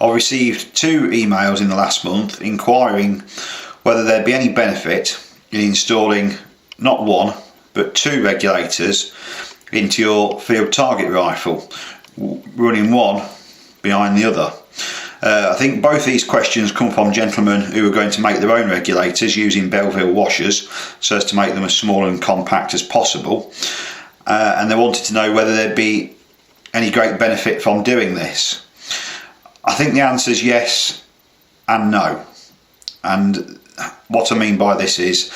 I received 2 emails in the last month inquiring whether there'd be any benefit in installing not 1 but 2 regulators into your field target rifle, running one behind the other. I think both these questions come from gentlemen who are going to make their own regulators using Belleville washers so as to make them as small and compact as possible, and they wanted to know whether there'd be any great benefit from doing this. I think the answer is yes and no, and what I mean by this is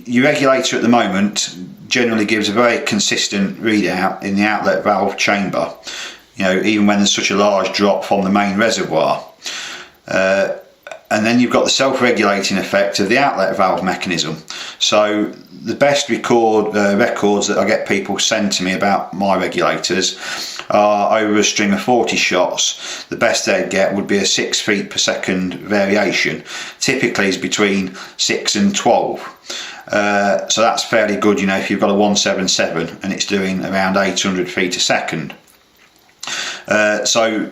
your regulator at the moment generally gives a very consistent readout in the outlet valve chamber, even when there's such a large drop from the main reservoir. And then you've got the self-regulating effect of the outlet valve mechanism. So the best records that I get people send to me about my regulators are over a string of 40 shots. The best they'd get would be a 6 feet per second variation. Typically is between 6 and 12. So that's fairly good, if you've got a 177 and it's doing around 800 feet a second. So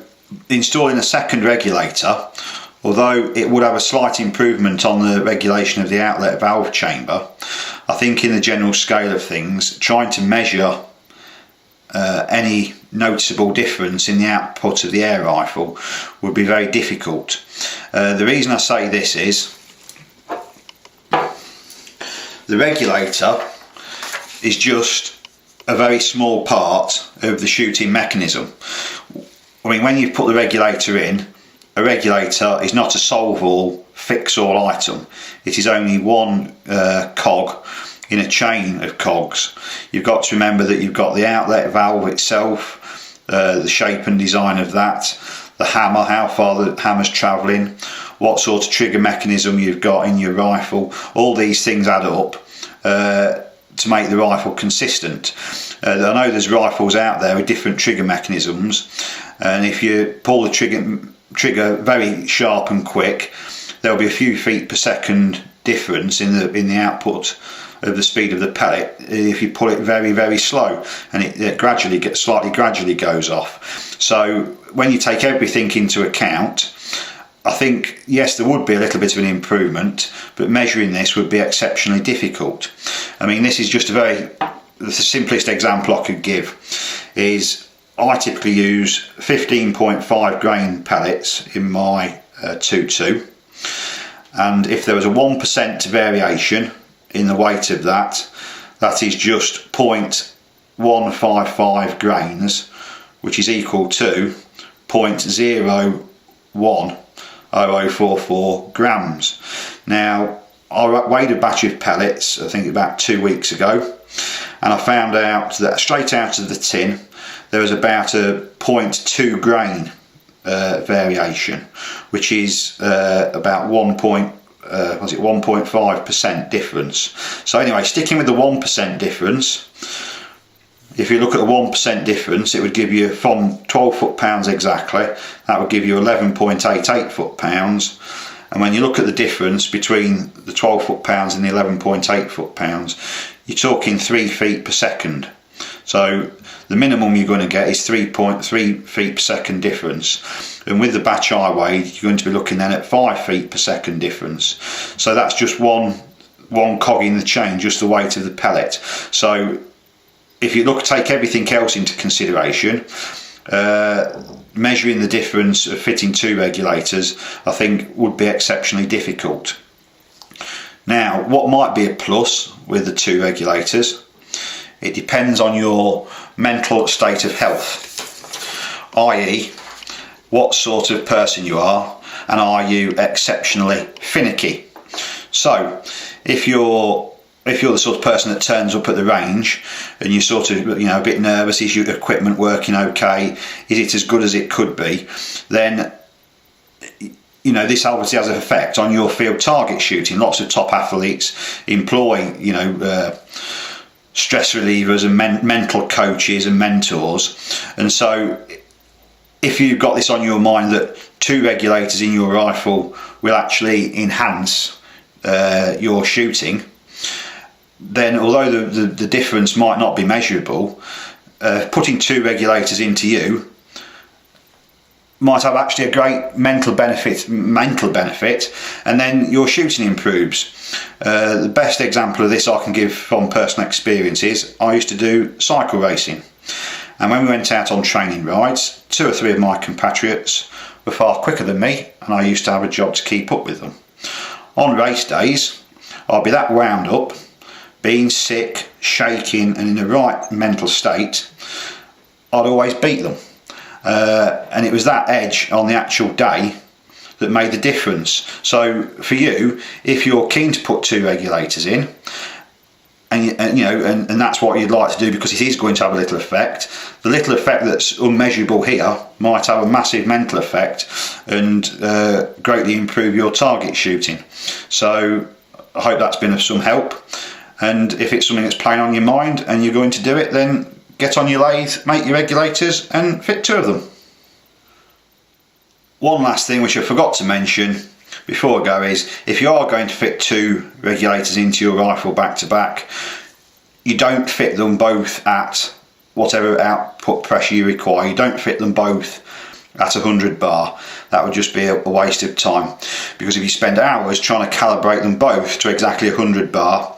installing a second regulator, although it would have a slight improvement on the regulation of the outlet valve chamber, I think in the general scale of things, trying to measure any noticeable difference in the output of the air rifle would be very difficult. The reason I say this is the regulator is just a very small part of the shooting mechanism. I mean, when you put the regulator in, a regulator is not a solve-all, fix-all item. It is only one cog in a chain of cogs. You've got to remember that you've got the outlet valve itself, the shape and design of that, the hammer, how far the hammer's travelling, what sort of trigger mechanism you've got in your rifle. All these things add up to make the rifle consistent. I know there's rifles out there with different trigger mechanisms, and if you pull the trigger very sharp and quick, there'll be a few feet per second difference in the output of the speed of the pellet if you pull it very, very slow, and it gradually goes off. So when you take everything into account, I think yes, there would be a little bit of an improvement, but measuring this would be exceptionally difficult. I mean, this is just the simplest example I could give is I typically use 15.5 grain pellets in my 2.2, and if there was a 1% variation in the weight of that is just 0.155 grains, which is equal to 0.010044 grams. Now, I weighed a batch of pellets, I think about 2 weeks ago, and I found out that straight out of the tin there was about a 0.2 grain variation, which is about 1.5% difference. So anyway, sticking with the 1% difference, if you look at the 1% difference, it would give you, from 12 foot-pounds exactly, that would give you 11.88 foot-pounds. And when you look at the difference between the 12 foot-pounds and the 11.8 foot-pounds, you're talking 3 feet per second. So the minimum you're going to get is 3.3 feet per second difference, and with the batch I weighed, you're going to be looking then at 5 feet per second difference. So that's just one cog in the chain, just the weight of the pellet. So if you take everything else into consideration, measuring the difference of fitting 2 regulators, I think would be exceptionally difficult. Now, what might be a plus with the 2 regulators, it depends on your mental state of health, i.e. what sort of person you are, and are you exceptionally finicky. So if you're the sort of person that turns up at the range and you're sort of a bit nervous, is your equipment working okay, is it as good as it could be, then this obviously has an effect on your field target shooting. Lots of top athletes employ stress relievers and mental coaches and mentors, and so if you've got this on your mind that 2 regulators in your rifle will actually enhance your shooting, then although the difference might not be measurable, putting 2 regulators into you might have actually a great mental benefit, and then your shooting improves. The best example of this I can give from personal experience is I used to do cycle racing, and when we went out on training rides, 2 or 3 of my compatriots were far quicker than me, and I used to have a job to keep up with them. On race days, I'd be that wound up, being sick, shaking and in the right mental state, I'd always beat them. And it was that edge on the actual day that made the difference. So for you, if you're keen to put 2 regulators in, and that's what you'd like to do because it is going to have a little effect, the little effect that's unmeasurable here might have a massive mental effect and greatly improve your target shooting. So I hope that's been of some help, and if it's something that's playing on your mind and you're going to do it, then get on your lathe, make your regulators and fit 2 of them. One last thing which I forgot to mention before I go is, if you are going to fit 2 regulators into your rifle back to back, you don't fit them both at whatever output pressure you require. You don't fit them both at 100 bar. That would just be a waste of time, because if you spend hours trying to calibrate them both to exactly 100 bar,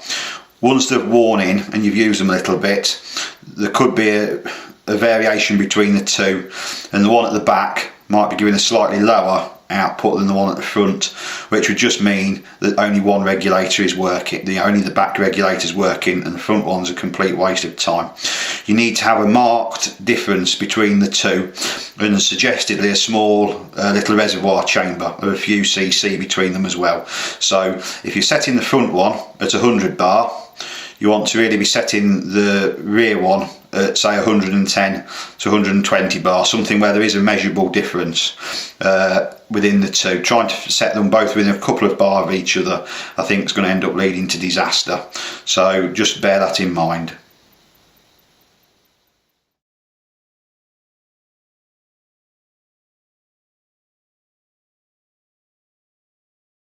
once they've worn in and you've used them a little bit, there could be a variation between the 2, and the one at the back might be giving a slightly lower output than the one at the front, which would just mean that only one regulator is working, only the back regulator is working, and the front one's a complete waste of time. You need to have a marked difference between the 2, and suggestively a small little reservoir chamber of a few cc between them as well. So if you're setting the front one at 100 bar, you want to really be setting the rear one at say 110 to 120 bar, something where there is a measurable difference within the 2. Trying to set them both within a couple of bar of each other, I think, is going to end up leading to disaster. So just bear that in mind.